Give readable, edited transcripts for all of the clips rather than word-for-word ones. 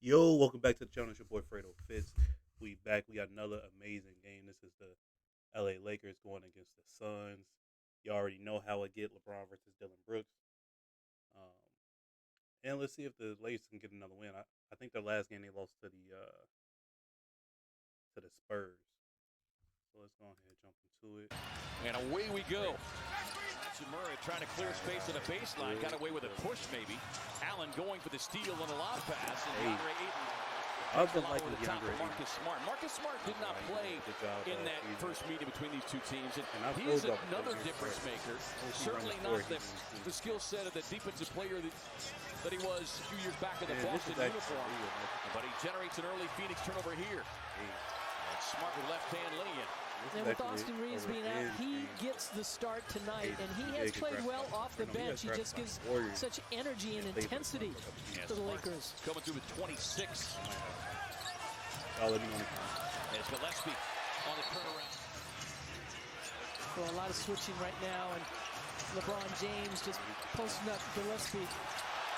Yo, welcome back to the channel. It's your boy FredoFits. We back. We got another amazing game. This is the LA Lakers going against the Suns. You already know how it get. LeBron versus Dillon Brooks. Um, and let's see if the Lakers can get another win. I think their last game they lost to the Spurs. So let's go ahead and jump into it. And away we go. Murray trying to clear space to the baseline. Got away with a push maybe. Allen going for the steal on the lob pass. And DeAndre Ayton. I've been liking DeAndre Ayton. Marcus Smart. Marcus Smart did not play in that first meeting between these two teams. And he's another difference maker. Certainly not the skill set of the defensive player that he was a few years back in the Boston uniform. But he generates an early Phoenix turnover here. And Smart with left hand laying. And with Austin Reeves being out, he gets the start tonight, and he has played well off the bench. He just gives such energy and intensity to the Lakers. Coming through with 26. There's Gillespie on the turnaround. So a lot of switching right now, and LeBron James just posting up Gillespie.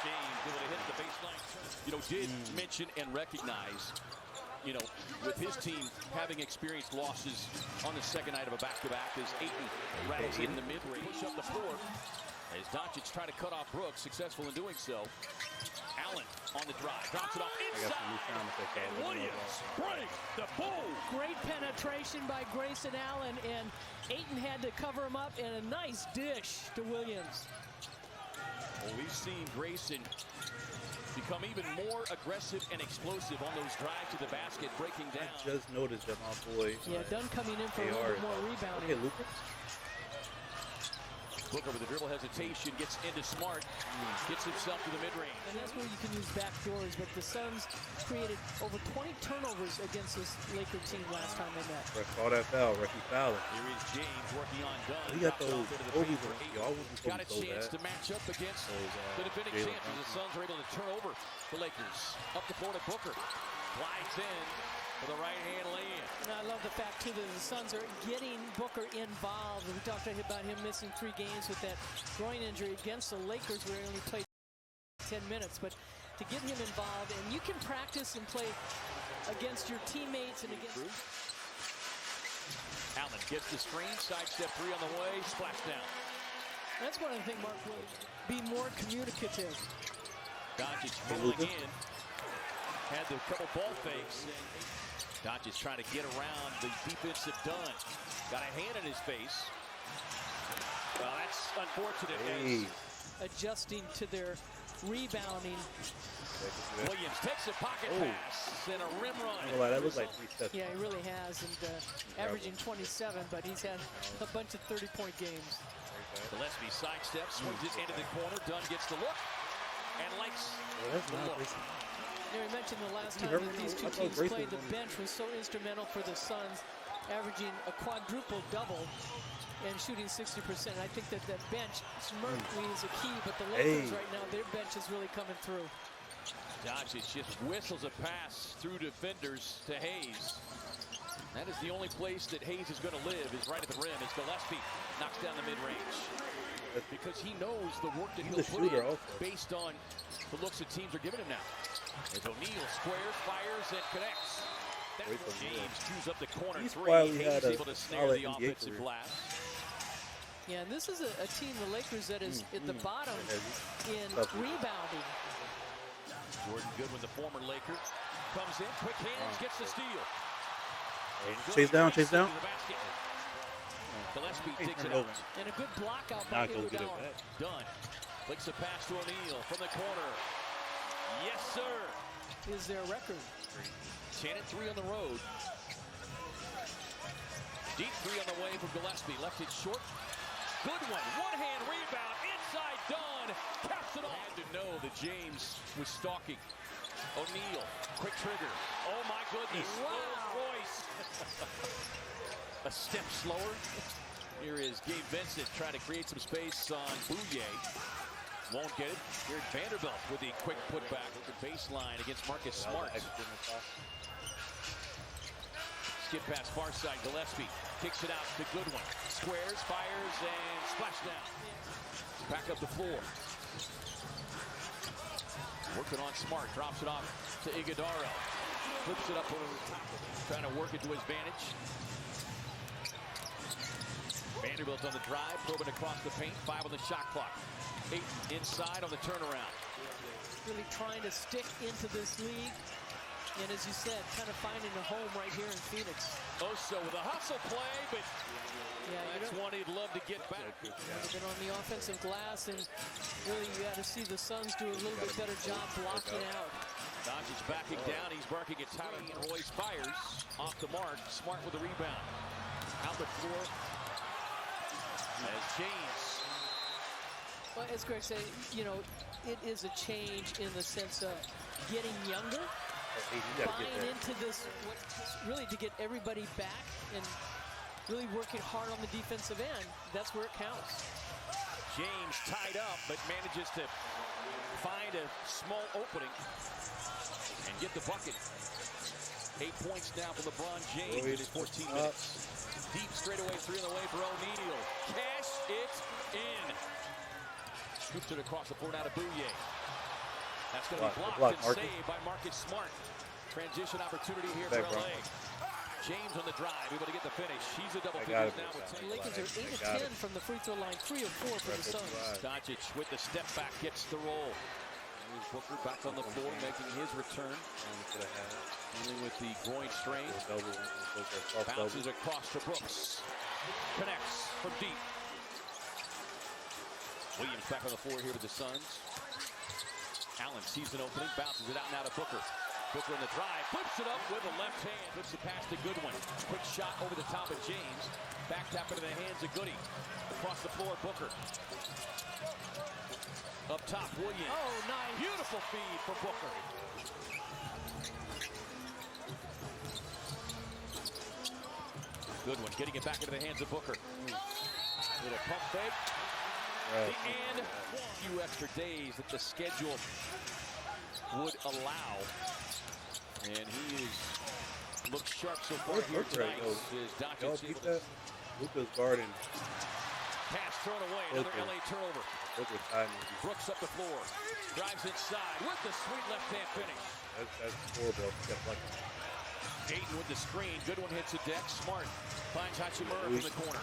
James able to hit the baseline. Did mention and recognize, with his team having experienced losses on the second night of a back-to-back, as Ayton rattles in the mid-range. Push up the floor as Doncic trying to cut off Brooks, successful in doing so. Allen on the drive, drops it off inside, and Williams break the boom. Great penetration by Grayson Allen, and Ayton had to cover him up, and a nice dish to Williams. Well, we've seen Grayson become even more aggressive and explosive on those drives to the basket, breaking down. I just noticed that my boy. Yeah, Dunn coming in for a little bit more rebounding. Okay, Luka. Booker with the dribble hesitation, gets into Smart, gets himself to the mid-range. And that's where you can use back doors, but the Suns created over 20 turnovers against this Laker team last time they met. Call that foul, Ricky Fowler. Here is James working on Dunn. He got those got a chance to match up against the defending champions. The Suns are able to turn over the Lakers. Up the floor to Booker. Glides in for the right-hand lay-in. And I love the fact, too, that the Suns are getting Booker involved. We talked about him missing 3 games with that groin injury against the Lakers, where he only played 10 minutes. But to get him involved, and you can practice and play against your teammates and against... Allen gets the screen, sidestep 3 on the way, splash down. That's one of the things Mark will be more communicative. Doncic rolling in. Had the couple ball fakes. Doncic trying to get around the defensive Dunn. Got a hand in his face. Well, that's unfortunate. Adjusting to their rebounding. Williams takes a pocket pass and a rim run. Well, that was like 3 steps. Yeah, he really has, and averaging 27, but he's had a bunch of 30-point games. Gillespie sidesteps, swings it into the corner. Dunn gets the look and likes the look. You mentioned the last time that these two teams played, the bench was so instrumental for the Suns, averaging a quadruple-double and shooting 60%. I think that bench smartly is a key, but the Lakers right now, their bench is really coming through. Doncic just whistles a pass through defenders to Hayes. That is the only place that Hayes is going to live, is right at the rim, as Gillespie knocks down the mid-range. Because he knows the work that he'll put in based on the looks that teams are giving him now. As O'Neal squares, fires, and connects. James chews up the corner 3. Hayes able to snare the offensive glass. Yeah, and this is a team, the Lakers, that is at the bottom in rebounding. Jordan Goodwin, the former Laker, comes in, quick hands, gets the steal. Chase down. Gillespie takes it out. And a good block out by Iguodala. Dunn flicks a pass to O'Neal from the corner. Yes, sir. Is their record. 10 and 3 on the road. Deep 3 on the way from Gillespie. Left it short. Good one-hand rebound inside Dunn. Caps it off. Had to know that James was stalking. O'Neal, quick trigger. Oh my goodness. Wow. Royce. A step slower. Here is Gabe Vincent trying to create some space on Bouye. Won't get it. Here's Vanderbilt with the quick putback at the baseline against Marcus Smart. Skip pass far side. Gillespie kicks it out to Goodwin. Squares, fires, and splash down. Back up the floor. Working on Smart, drops it off to Iguodala. Flips it up over the top, trying to work it to his advantage. Vanderbilt on the drive, probing across the paint, 5 on the shot clock. 8 inside on the turnaround. Really trying to stick into this league. And as you said, kind of finding a home right here in Phoenix. Oso with a hustle play, but yeah, that's one he'd love to get back. Been on the offensive glass, and really you got to see the Suns do a little bit better job blocking out. Doncic backing down, he's barking at Tyler, and Royce fires off the mark. Smart with the rebound. Out the floor as James. Well, as Greg said, you know, it is a change in the sense of getting younger. Buying into this, really to get everybody back and really working hard on the defensive end. That's where it counts. James tied up, but manages to find a small opening and get the bucket. 8 points now for LeBron James in 14 minutes. Deep straightaway 3 on the way for O'Neal. Cash it in. Scoops it across the floor now to Bouye. That's going to be blocked and saved by Marcus Smart. Transition opportunity here for LA. James on the drive, able to get the finish. He's a double figures now with 10. The Lakers are 8 of 10 from the free throw line, 3 of 4 for the Suns. Doncic with the step back gets the roll. Here's Booker back on the floor, making his return. Dealing with the groin strain. Bounces across to Brooks. Connects from deep. Williams back on the floor here with the Suns. Allen sees an opening, bounces it out now to Booker. Booker on the drive, flips it up with a left hand. Flips it past to Goodwin. Quick shot over the top of James. Back tap into the hands of Goody. Across the floor, Booker. Up top, Williams. Oh, nice. Beautiful feed for Booker. Goodwin getting it back into the hands of Booker. Little pump fake. And a few extra days that the schedule would allow. And he looks sharp so far here tonight. Luka's guarding. Pass thrown away. Another LA turnover. Brooks up the floor. Drives inside with the sweet left-hand finish. That's horrible. Dayton with the screen. Goodwin hits a deck. Smart finds Hachimura from the corner.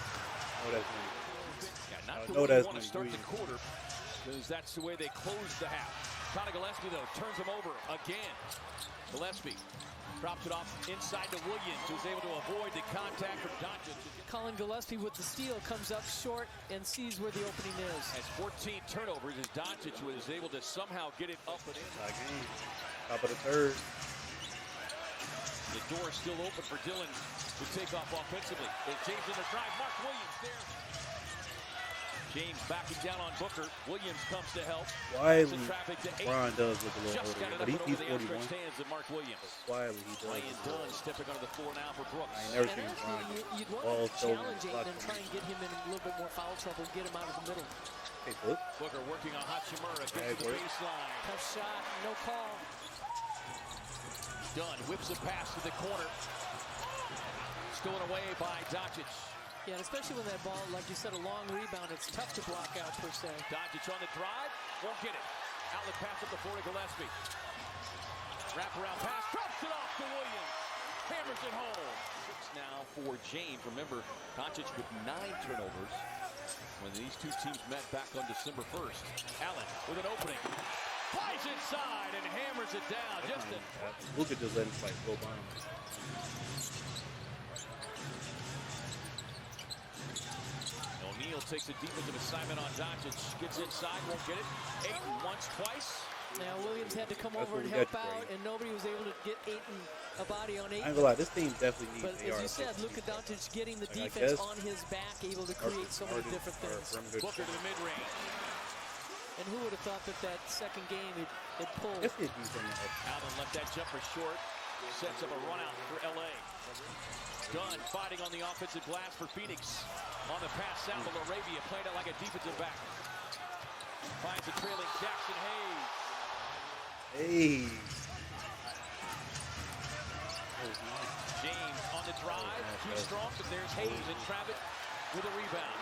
Not the way you want to start the quarter, because that's the way they close the half. Conor Gillespie, though, turns him over again. Gillespie drops it off inside to Williams, who's able to avoid the contact from Doncic. Colin Gillespie with the steal comes up short and sees where the opening is. Has 14 turnovers as Doncic was able to somehow get it up and in. Top of the third. The door is still open for Dillon to take off offensively. As James on the drive, Mark Williams there. James backing down on Booker. Williams comes to help. Wiley, LeBron does look a little older, but he's 41. Hands of Mark Williams. Wiley, he does. Ryan Dunn stepping onto the floor now for Brooks. I ain't never seen LeBron. You'd want to challenge Ayton and try and get him in a little bit more foul trouble, get him out of the middle. Hey, Booker working on Hachimura, gets to the baseline. Tough shot, no call. Dunn whips a pass to the corner. Stolen away by Doncic. Yeah, and especially when that ball, like you said, a long rebound, it's tough to block out per se. Doncic on the drive, won't get it. Outlet pass up the floor to Gillespie. Wraparound pass, drops it off to Williams. Hammers it home. It's now for James. Remember, Doncic with 9 turnovers when these two teams met back on December 1st. Allen with an opening. Flies inside and hammers it down. Luka just let him go by him. O'Neal takes a defensive assignment on Doncic. Gets inside, won't get it. Ayton once, twice. Now Williams had to come over and help out, and nobody was able to get Ayton a body on Ayton. I ain't gonna lie, this team definitely needs. But as you said, Luka Doncic getting the defense on his back, able to create so many different things. Booker to the mid-range. And who would have thought that that second game it pulled? Allen left that jumper short. Sets up a run out for LA. Dunn fighting on the offensive glass for Phoenix. On the pass out to Laravia, played out like a defensive back. Finds a trailing Jackson Hayes. James on the drive, too strong, but there's Hayes and Travis with a rebound.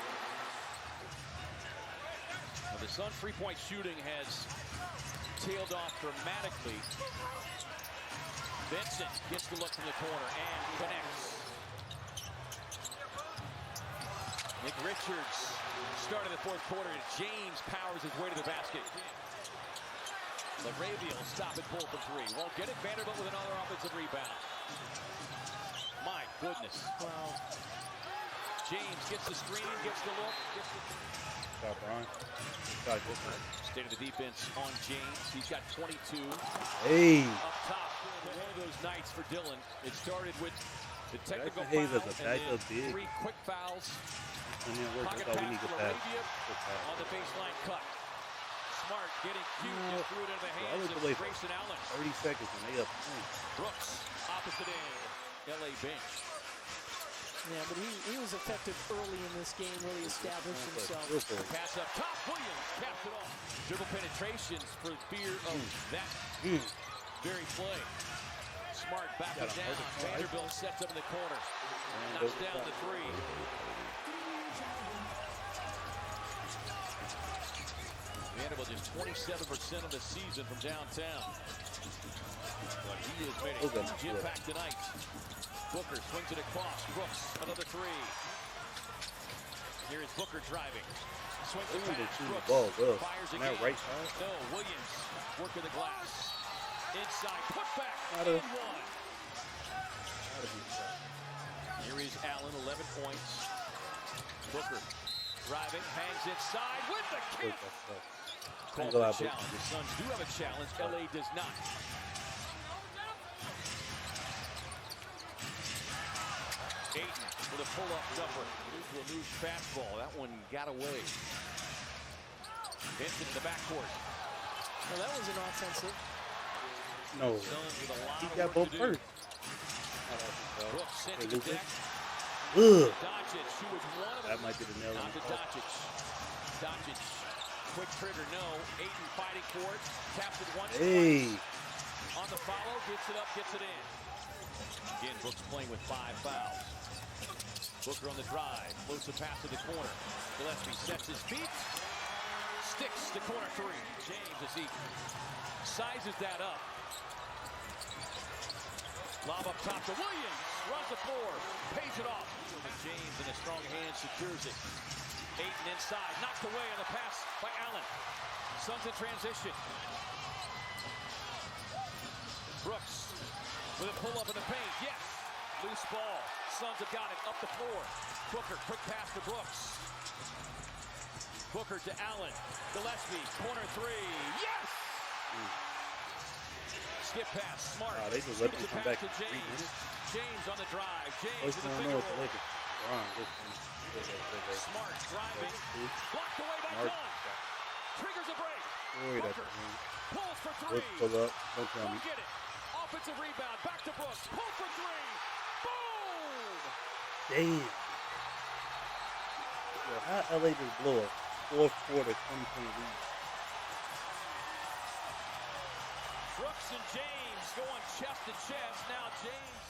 Now the Suns' 3-point shooting has tailed off dramatically. Vincent gets the look from the corner and connects. Nick Richards started the fourth quarter, and James powers his way to the basket. LaRavia will stop and pull for three. Won't get it. Vanderbilt with another offensive rebound. My goodness. Wow. James gets the screen, gets the look. Stop, Brian. State of the defense on James. He's got 22. Hey. Up top. One of those nights for Dillon. It started with the technical Hayes foul as a and backup then big. 3 quick fouls. Pocket Pocket we need pass to to pass. LaRavia on the baseline cut. Smart getting cute and threw it into the hands of Grayson Allen. 30 seconds and they up 20. Brooks, opposite end. LA bench. Yeah, but he was effective early in this game, really established himself. Pass up top, Williams caps it off. Dribble penetrations for fear of that very play. Smart back it down. Vanderbilt sets up in the corner. Knocks down the three. Vanderbilt is 27% of the season from downtown. But he has made a huge impact tonight. Booker swings it across. Brooks, another three. Here is Booker driving. Swings the pass. Brooks fires again. Right side? No, Williams working the glass. Inside, put back, Out of- and one. Here is Allen, 11 points. Booker driving, hangs inside with the kick. Call for a challenge. The Suns do have a challenge. LA does not. Ayton with a pull-up jumper. Into a loose fastball. That one got away. Vincent in the backcourt. Well, that was an offensive. No. Suns with a lot He of got work both to do. first. Brooks sent to the deck. Ugh. Doncic, who was one of That might be the nail in Not the to Doncic. Doncic, quick trigger, no. Ayton fighting for it. Taps it once. Hey. On the follow, gets it up, gets it in. Again, Brooks playing with 5 fouls. Booker on the drive, floats the pass to the corner. Gillespie sets his feet, sticks the corner three. James, as he sizes that up. Lob up top to Williams, runs the floor, pays it off. James in his strong hand secures it. Ayton inside, knocked away on the pass by Allen. Suns in transition. Brooks with a pull-up in the paint, yes. Loose ball, Suns have got it, up the floor. Booker, quick pass to Brooks. Booker to Allen. Gillespie, corner three, yes! Skip pass, Smart. They just let him come back to in 3 James. minutes. James on the drive. James Most with of a them finger know what the roll. Lakers. Smart driving. Blocked away by Smart. Dunn. Triggers a break. Boy, that's Booker pulls for three. Brooks pull up. Don't tell me. Won't get it. Offensive rebound. Back to Brooks. Pull for three. Boom! Damn. Yo, how LA just blow a fourth quarter 20-point lead? Brooks and James going chest to chest. Now James.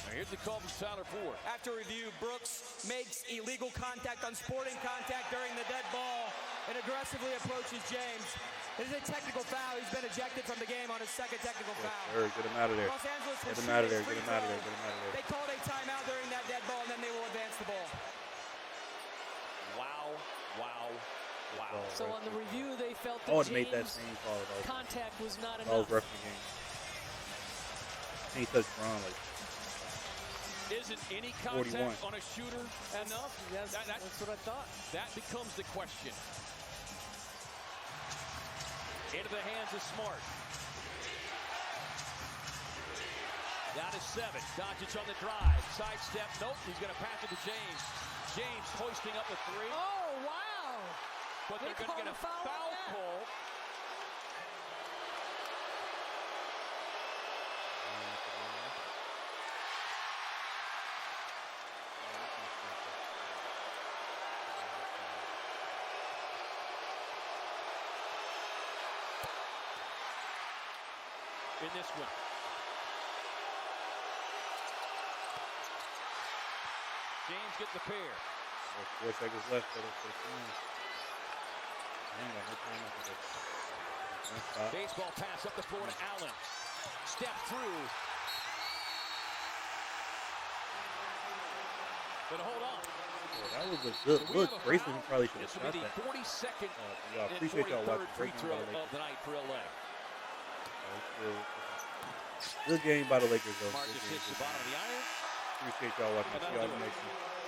Now here's the call from Tyler Ford. After review, Brooks makes illegal contact on sporting contact during the dead ball and aggressively approaches James. It is a technical foul. He's been ejected from the game on his second technical foul. Sure, get him out of there. Los Angeles will Get him shoot out of a there. free Get him out of there. throw. Get him out of there. They called a timeout during that dead ball, and then they will advance the ball. Wow, wow, wow. So on the review, they felt I that would have made that James' same call though. contact was not I was enough. refereeing the game. He touched Braun like Isn't any 41. contact on a shooter enough? That's That what I thought. becomes the question. Into the hands of Smart. Down to 7. Doncic on the drive. Sidestep. Nope. He's going to pass it to James. James hoisting up a 3. Oh, wow. But They they're going to get a called a foul foul on that. call. In this one. James gets the pair. 4 seconds left for the team. Man, got no time after this. One stop. Baseball pass up the floor to Allen. Step through. But hold on. Yeah, that was a good look. Grayson probably should have This shot will be the that. 42nd Y'all and appreciate y'all 43rd watching. free Great game throw by the of Lakers. the night for LA. Good game by the Lakers, though. Marcus Good game, hits the good bottom of game. the iron. Appreciate y'all watching. And See that'll y'all do it. next week.